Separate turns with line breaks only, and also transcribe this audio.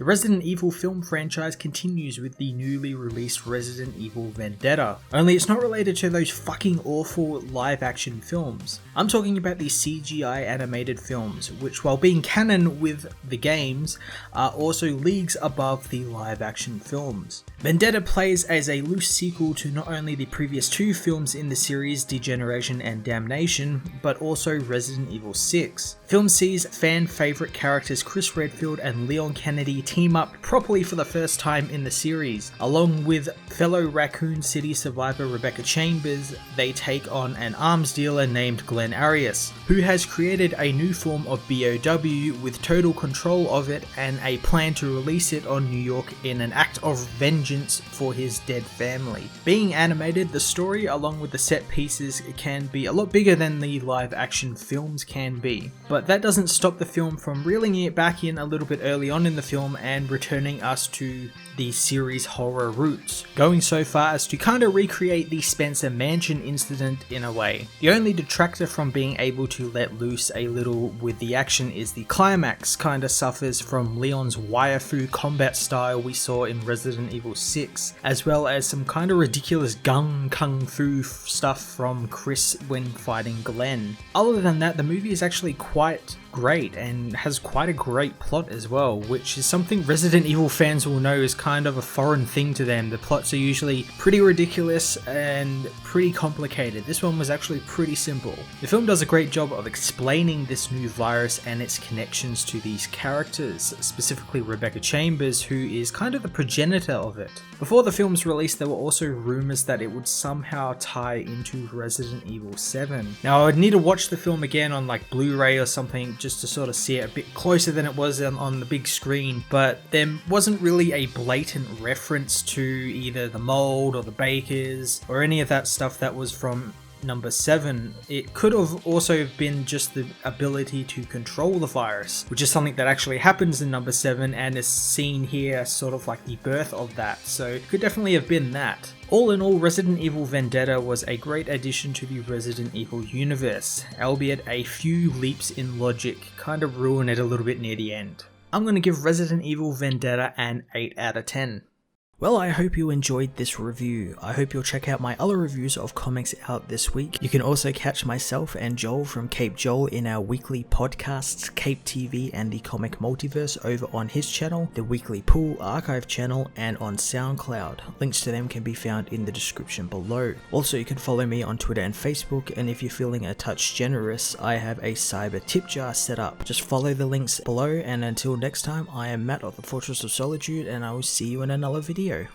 The Resident Evil film franchise continues with the newly released Resident Evil Vendetta, only it's not related to those fucking awful live action films. I'm talking about the CGI animated films, which while being canon with the games, are also leagues above the live action films. Vendetta plays as a loose sequel to not only the previous two films in the series, Degeneration and Damnation, but also Resident Evil 6. Film sees fan favourite characters Chris Redfield and Leon Kennedy team up properly for the first time in the series. Along with fellow Raccoon City survivor Rebecca Chambers, they take on an arms dealer named Glenn Arias, who has created a new form of BOW with total control of it and a plan to release it on New York in an act of vengeance for his dead family. Being animated, the story along with the set pieces can be a lot bigger than the live action films can be, but that doesn't stop the film from reeling it back in a little bit early on in the film and returning us to the series horror roots, going so far as to kind of recreate the Spencer Mansion incident in a way. The only detractor from being able to let loose a little with the action is the climax kind of suffers from Leon's wire-fu combat style we saw in Resident Evil 6, as well as some kind of ridiculous gung kung fu stuff from Chris when fighting Glenn. Other than that, the movie is actually quite great and has quite a great plot as well, which is something Resident Evil fans will know is kind of a foreign thing to them. The plots are usually pretty ridiculous and pretty complicated. This one was actually pretty simple. The film does a great job of explaining this new virus and its connections to these characters, specifically Rebecca Chambers, who is kind of the progenitor of it. Before the film's release, there were also rumors that it would somehow tie into Resident Evil 7. Now I would need to watch the film again on like Blu-ray or something just to sort of see it a bit closer than it was on the big screen, but there wasn't really a blatant reference to either the mold or the bakers or any of that stuff that was from number 7. It could have also been just the ability to control the virus, which is something that actually happens in number 7 and is seen here sort of like the birth of that, so it could definitely have been that. All in all, Resident Evil Vendetta was a great addition to the Resident Evil universe, albeit a few leaps in logic kind of ruin it a little bit near the end. I'm going to give Resident Evil Vendetta an 8 out of 10. Well, I hope you enjoyed this review. I hope you'll check out my other reviews of comics out this week. You can also catch myself and Joel from Cape Joel in our weekly podcasts, Cape TV and the Comic Multiverse, over on his channel, the Weekly Pool Archive channel, and on SoundCloud. Links to them can be found in the description below. Also, you can follow me on Twitter and Facebook, and if you're feeling a touch generous, I have a cyber tip jar set up. Just follow the links below, and until next time, I am Matt of the Fortress of Solitude, and I will see you in another video.